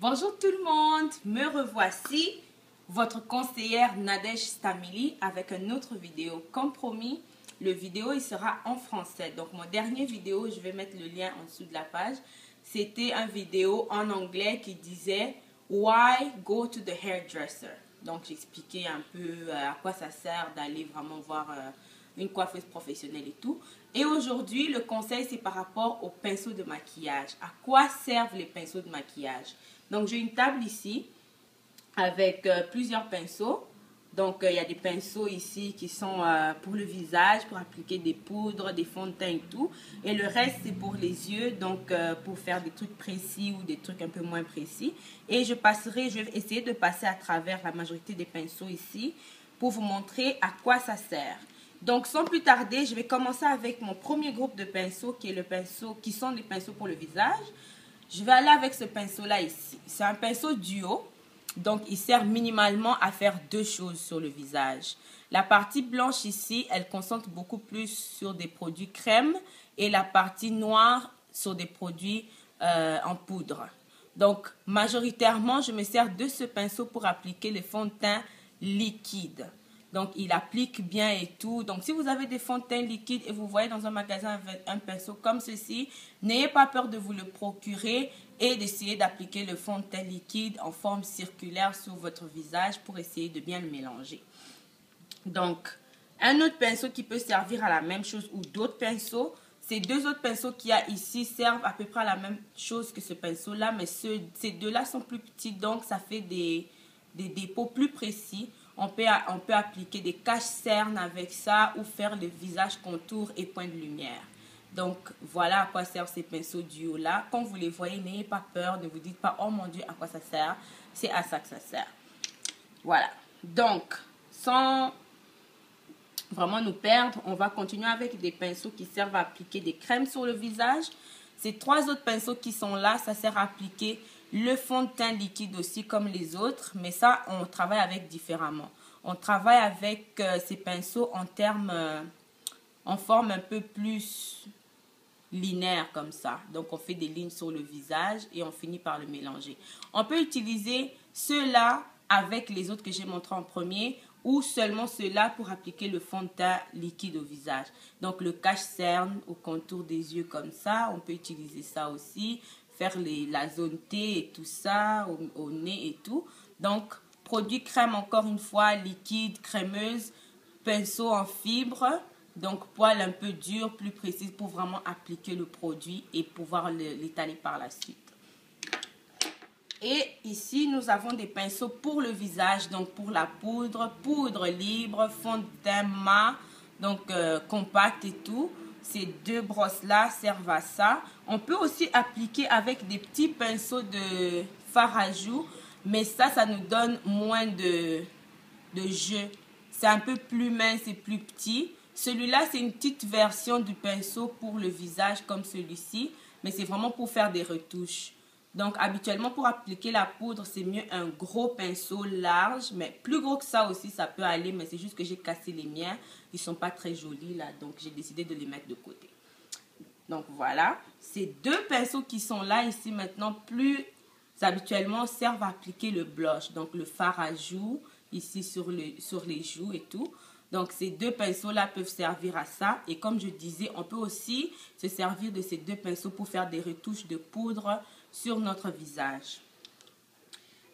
Bonjour tout le monde, me revoici, votre conseillère Nadège Stamili avec une autre vidéo. Comme promis, le vidéo il sera en français. Donc mon dernier vidéo, je vais mettre le lien en dessous de la page. C'était une vidéo en anglais qui disait Why go to the hairdresser? Donc j'expliquais un peu à quoi ça sert d'aller vraiment voir une coiffeuse professionnelle et tout. Et aujourd'hui, le conseil, c'est par rapport aux pinceaux de maquillage. À quoi servent les pinceaux de maquillage? Donc, j'ai une table ici avec plusieurs pinceaux. Donc, il y a des pinceaux ici qui sont pour le visage, pour appliquer des poudres, des fonds de teint et tout. Et le reste, c'est pour les yeux, donc pour faire des trucs précis ou des trucs un peu moins précis. Et je vais essayer de passer à travers la majorité des pinceaux ici pour vous montrer à quoi ça sert. Donc, sans plus tarder, je vais commencer avec mon premier groupe de pinceaux qui sont des pinceaux pour le visage. Je vais aller avec ce pinceau-là ici. C'est un pinceau duo. Donc, il sert minimalement à faire deux choses sur le visage. La partie blanche ici, elle concentre beaucoup plus sur des produits crème et la partie noire sur des produits en poudre. Donc, majoritairement, je me sers de ce pinceau pour appliquer le fond de teint liquide. Donc, il applique bien et tout. Donc, si vous avez des fonds de teint liquides et vous voyez dans un magasin avec un pinceau comme ceci, n'ayez pas peur de vous le procurer et d'essayer d'appliquer le fond de teint liquide en forme circulaire sur votre visage pour essayer de bien le mélanger. Donc, un autre pinceau qui peut servir à la même chose ou d'autres pinceaux, ces deux autres pinceaux qu'il y a ici servent à peu près à la même chose que ce pinceau-là, mais ces deux-là sont plus petits, donc ça fait des dépôts plus précis. On peut appliquer des caches-cernes avec ça ou faire le visage contour et point de lumière. Donc, voilà à quoi servent ces pinceaux duo-là. Quand vous les voyez, n'ayez pas peur, ne vous dites pas « Oh mon Dieu, à quoi ça sert ?» C'est à ça que ça sert. Voilà. Donc, sans vraiment nous perdre, on va continuer avec des pinceaux qui servent à appliquer des crèmes sur le visage. Ces trois autres pinceaux qui sont là, ça sert à appliquer le fond de teint liquide aussi comme les autres, mais ça, on travaille avec différemment. On travaille avec ces pinceaux en forme un peu plus linéaire comme ça. Donc, on fait des lignes sur le visage et on finit par le mélanger. On peut utiliser ceux-là avec les autres que j'ai montré en premier ou seulement ceux-là pour appliquer le fond de teint liquide au visage. Donc, le cache-cerne au contour des yeux comme ça, on peut utiliser ça aussi. Faire la zone T et tout ça, au nez et tout. Donc, produit crème encore une fois, liquide, crémeuse, pinceau en fibre. Donc, poil un peu dur, plus précis pour vraiment appliquer le produit et pouvoir l'étaler par la suite. Et ici, nous avons des pinceaux pour le visage, donc pour la poudre libre, fond de teint mat, donc compact et tout. Ces deux brosses-là servent à ça. On peut aussi appliquer avec des petits pinceaux de fard à joues, mais ça nous donne moins de jeu. C'est un peu plus mince et plus petit. Celui-là, c'est une petite version du pinceau pour le visage comme celui-ci, mais c'est vraiment pour faire des retouches. Donc, habituellement, pour appliquer la poudre, c'est mieux un gros pinceau large, mais plus gros que ça aussi, ça peut aller, mais c'est juste que j'ai cassé les miens. Ils ne sont pas très jolis, là, donc j'ai décidé de les mettre de côté. Donc, voilà. Ces deux pinceaux qui sont là, ici, maintenant, plus habituellement, servent à appliquer le blush, donc le fard à joues, ici, sur les joues et tout. Donc, ces deux pinceaux-là peuvent servir à ça. Et comme je disais, on peut aussi se servir de ces deux pinceaux pour faire des retouches de poudre sur notre visage.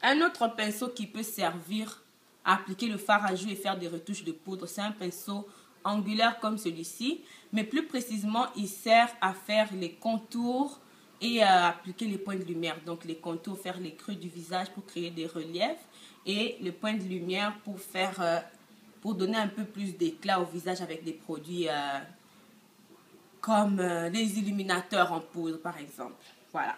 Un autre pinceau qui peut servir à appliquer le fard à joues et faire des retouches de poudre, c'est un pinceau angulaire comme celui-ci. Mais plus précisément, il sert à faire les contours et à appliquer les points de lumière. Donc, les contours, faire les creux du visage pour créer des reliefs. Et le point de lumière pour donner un peu plus d'éclat au visage avec des produits comme les illuminateurs en poudre, par exemple. Voilà.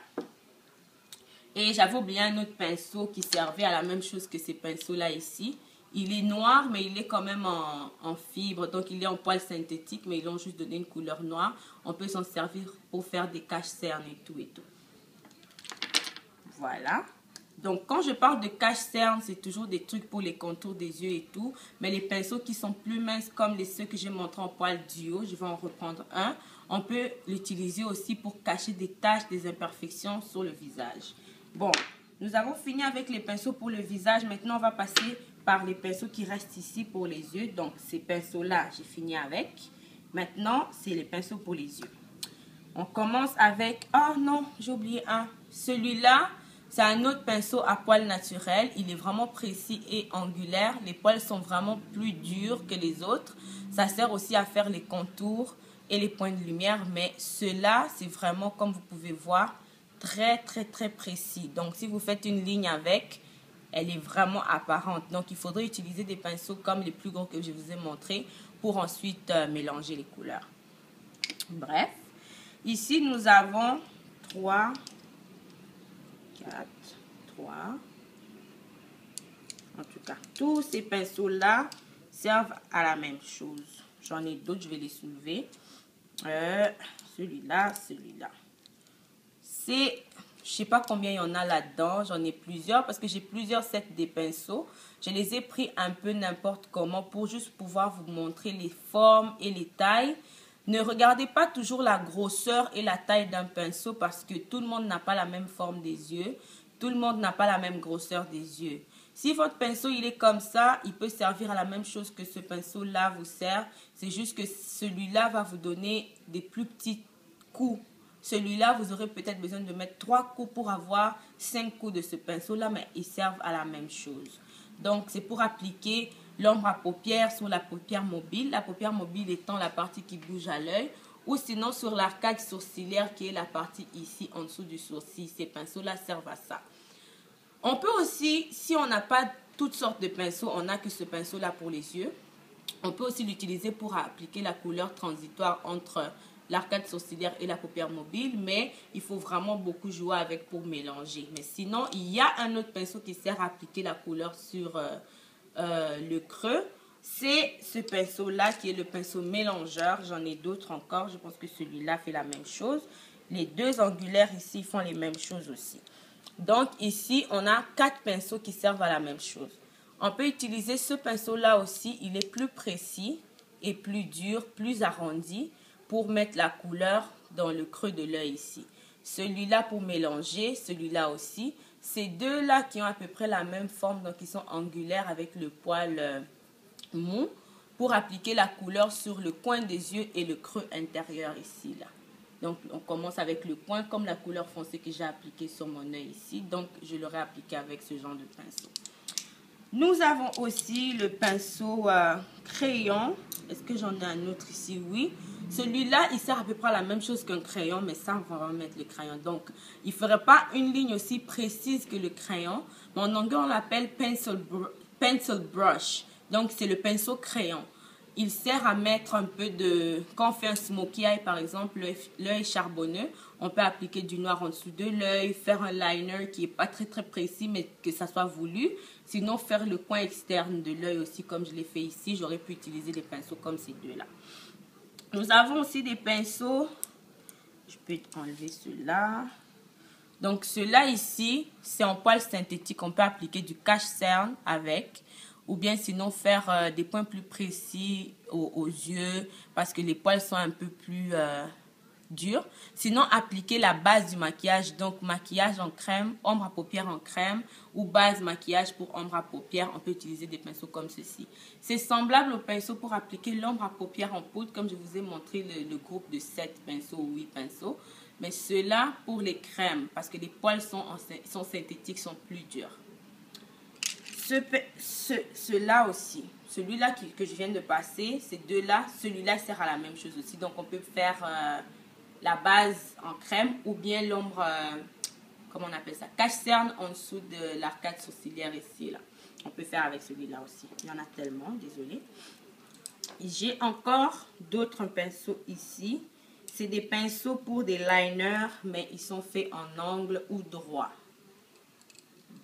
Et j'avais oublié un autre pinceau qui servait à la même chose que ces pinceaux-là ici. Il est noir, mais il est quand même en fibre. Donc, il est en poil synthétique, mais ils ont juste donné une couleur noire. On peut s'en servir pour faire des caches-cernes et tout et tout. Voilà. Donc, quand je parle de cache-cerne, c'est toujours des trucs pour les contours des yeux et tout. Mais les pinceaux qui sont plus minces, comme ceux que j'ai montrés en poil duo, je vais en reprendre un. On peut l'utiliser aussi pour cacher des taches, des imperfections sur le visage. Bon, Nous avons fini avec les pinceaux pour le visage. Maintenant, on va passer par les pinceaux qui restent ici pour les yeux. Donc, ces pinceaux-là, j'ai fini avec. Maintenant, c'est les pinceaux pour les yeux. On commence avec... Oh non, j'ai oublié un. Celui-là, c'est un autre pinceau à poils naturels. Il est vraiment précis et angulaire. Les poils sont vraiment plus durs que les autres. Ça sert aussi à faire les contours et les points de lumière. Mais ceux-là, c'est vraiment, comme vous pouvez voir, très précis. Donc, si vous faites une ligne avec, elle est vraiment apparente. Donc, il faudrait utiliser des pinceaux comme les plus gros que je vous ai montrés pour ensuite mélanger les couleurs. Bref, ici, nous avons 3, 4, 3. En tout cas, tous ces pinceaux-là servent à la même chose. J'en ai d'autres, je vais les soulever. Celui-là, celui-là. C'est, je sais pas combien il y en a là-dedans. J'en ai plusieurs parce que j'ai plusieurs sets de pinceaux. Je les ai pris un peu n'importe comment pour juste pouvoir vous montrer les formes et les tailles. Ne regardez pas toujours la grosseur et la taille d'un pinceau parce que tout le monde n'a pas la même forme des yeux. Tout le monde n'a pas la même grosseur des yeux. Si votre pinceau il est comme ça, il peut servir à la même chose que ce pinceau-là vous sert. C'est juste que celui-là va vous donner des plus petits coups. Celui-là, vous aurez peut-être besoin de mettre 3 coups pour avoir 5 coups de ce pinceau-là, mais ils servent à la même chose. Donc, c'est pour appliquer l'ombre à paupières sur la paupière mobile. La paupière mobile étant la partie qui bouge à l'œil. Ou sinon sur l'arcade sourcilière qui est la partie ici en dessous du sourcil. Ces pinceaux-là servent à ça. On peut aussi, si on n'a pas toutes sortes de pinceaux, on n'a que ce pinceau-là pour les yeux. On peut aussi l'utiliser pour appliquer la couleur transitoire entre l'arcade sourcilière et la paupière mobile, mais il faut vraiment beaucoup jouer avec pour mélanger. Mais sinon, il y a un autre pinceau qui sert à appliquer la couleur sur le creux. C'est ce pinceau-là qui est le pinceau mélangeur. J'en ai d'autres encore. Je pense que celui-là fait la même chose. Les deux angulaires ici font les mêmes choses aussi. Donc ici, on a 4 pinceaux qui servent à la même chose. On peut utiliser ce pinceau-là aussi. Il est plus précis et plus dur, plus arrondi pour mettre la couleur dans le creux de l'œil ici. Celui-là pour mélanger, celui-là aussi. Ces deux-là qui ont à peu près la même forme, donc ils sont angulaires avec le poil mou pour appliquer la couleur sur le coin des yeux et le creux intérieur ici là. Donc on commence avec le coin comme la couleur foncée que j'ai appliquée sur mon œil ici. Donc je l'aurai appliqué avec ce genre de pinceau. Nous avons aussi le pinceau crayon. Est-ce que j'en ai un autre ici? Oui. Celui-là, il sert à peu près à la même chose qu'un crayon, mais ça, on va remettre le crayon. Donc, il ne ferait pas une ligne aussi précise que le crayon. Mais en anglais, on l'appelle pencil brush. Donc, c'est le pinceau crayon. Il sert à mettre un peu de... Quand on fait un smokey eye, par exemple, l'œil charbonneux, on peut appliquer du noir en dessous de l'œil, faire un liner qui n'est pas très précis, mais que ça soit voulu. Sinon, faire le coin externe de l'œil aussi, comme je l'ai fait ici. J'aurais pu utiliser des pinceaux comme ces deux-là. Nous avons aussi des pinceaux. Je peux enlever ceux-là. Donc, ceux-là ici, c'est en poil synthétique. On peut appliquer du cache-cerne avec. Ou bien sinon faire des points plus précis aux yeux parce que les poils sont un peu plus durs. Sinon, appliquer la base du maquillage. Donc, maquillage en crème, ombre à paupières en crème ou base maquillage pour ombre à paupières. On peut utiliser des pinceaux comme ceci. C'est semblable aux pinceaux pour appliquer l'ombre à paupières en poudre comme je vous ai montré le groupe de 7 pinceaux ou 8 pinceaux. Mais ceux-là pour les crèmes parce que les poils sont synthétiques, sont plus durs. Ceux-là aussi, celui-là que je viens de passer, ces deux-là, celui-là sert à la même chose aussi. Donc, on peut faire la base en crème ou bien l'ombre, comment on appelle ça, cache-cerne en dessous de l'arcade sourcilière ici. Là. On peut faire avec celui-là aussi. Il y en a tellement, désolé. J'ai encore d'autres pinceaux ici. C'est des pinceaux pour des liners, mais ils sont faits en angle ou droit.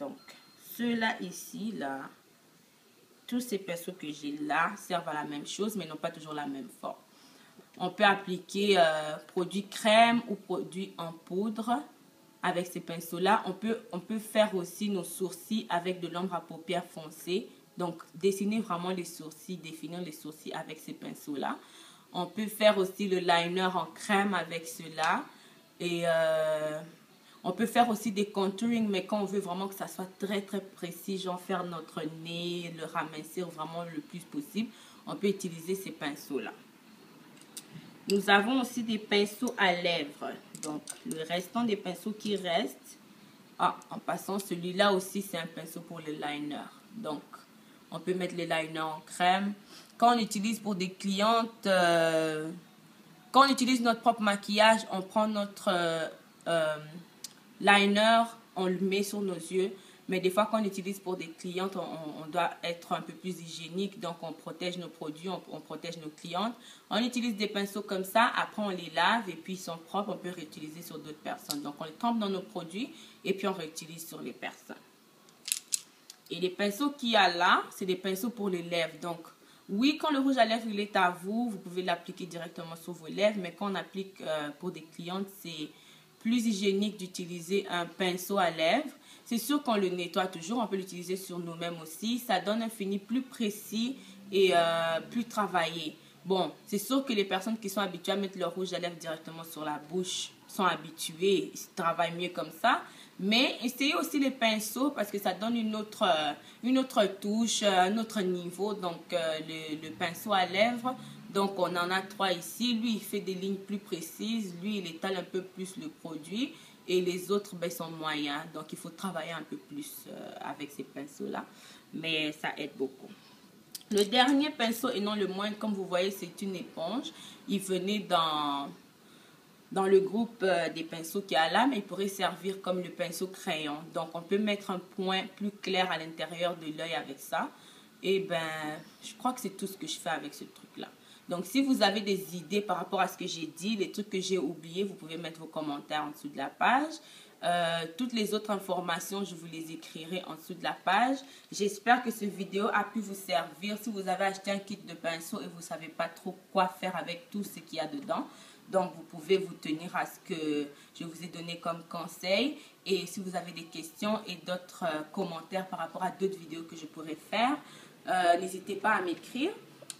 Donc, ceux-là ici, là, tous ces pinceaux que j'ai là servent à la même chose, mais n'ont pas toujours la même forme. On peut appliquer produit crème ou produit en poudre avec ces pinceaux-là. On peut faire aussi nos sourcils avec de l'ombre à paupières foncée. Donc, dessiner vraiment les sourcils, définir les sourcils avec ces pinceaux-là. On peut faire aussi le liner en crème avec ceux-là. Et On peut faire aussi des contouring, mais quand on veut vraiment que ça soit très très précis, genre faire notre nez, le ramincir vraiment le plus possible, on peut utiliser ces pinceaux-là. Nous avons aussi des pinceaux à lèvres. Donc, le restant des pinceaux qui restent. Ah, en passant, celui-là aussi, c'est un pinceau pour le liner. Donc, on peut mettre le liner en crème. Quand on utilise pour des clientes, quand on utilise notre propre maquillage, on prend notre liner, on le met sur nos yeux. Mais des fois, quand on utilise pour des clientes, on doit être un peu plus hygiénique. Donc, on protège nos produits, on protège nos clientes. On utilise des pinceaux comme ça. Après, on les lave et puis ils sont propres. On peut réutiliser sur d'autres personnes. Donc, on les trempe dans nos produits et puis on réutilise sur les personnes. Et les pinceaux qu'il y a là, c'est des pinceaux pour les lèvres. Donc, oui, quand le rouge à lèvres il est à vous, vous pouvez l'appliquer directement sur vos lèvres. Mais quand on applique pour des clientes, c'est plus hygiénique d'utiliser un pinceau à lèvres. C'est sûr qu'on le nettoie toujours, on peut l'utiliser sur nous-mêmes aussi. Ça donne un fini plus précis et plus travaillé. Bon, c'est sûr que les personnes qui sont habituées à mettre leur rouge à lèvres directement sur la bouche sont habituées, ils travaillent mieux comme ça. Mais essayez aussi les pinceaux parce que ça donne une autre touche, un autre niveau. Donc, le pinceau à lèvres, donc on en a 3 ici. Lui, il fait des lignes plus précises. Lui, il étale un peu plus le produit. Et les autres sont moyens. Donc, il faut travailler un peu plus avec ces pinceaux-là. Mais ça aide beaucoup. Le dernier pinceau, et non le moindre, comme vous voyez, c'est une éponge. Il venait dans le groupe des pinceaux qu'il y a là, mais il pourrait servir comme le pinceau crayon. Donc, on peut mettre un point plus clair à l'intérieur de l'œil avec ça. Et ben, je crois que c'est tout ce que je fais avec ce truc-là. Donc, si vous avez des idées par rapport à ce que j'ai dit, les trucs que j'ai oubliés, vous pouvez mettre vos commentaires en dessous de la page. Toutes les autres informations, je vous les écrirai en dessous de la page. J'espère que cette vidéo a pu vous servir. Si vous avez acheté un kit de pinceau et vous ne savez pas trop quoi faire avec tout ce qu'il y a dedans, donc vous pouvez vous tenir à ce que je vous ai donné comme conseil. Et si vous avez des questions et d'autres commentaires par rapport à d'autres vidéos que je pourrais faire, n'hésitez pas à m'écrire.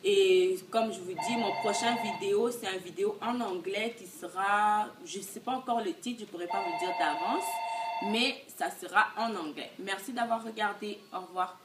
Et comme je vous dis, mon prochain vidéo, c'est une vidéo en anglais qui sera, je ne sais pas encore le titre, je ne pourrais pas vous dire d'avance, mais ça sera en anglais. Merci d'avoir regardé. Au revoir.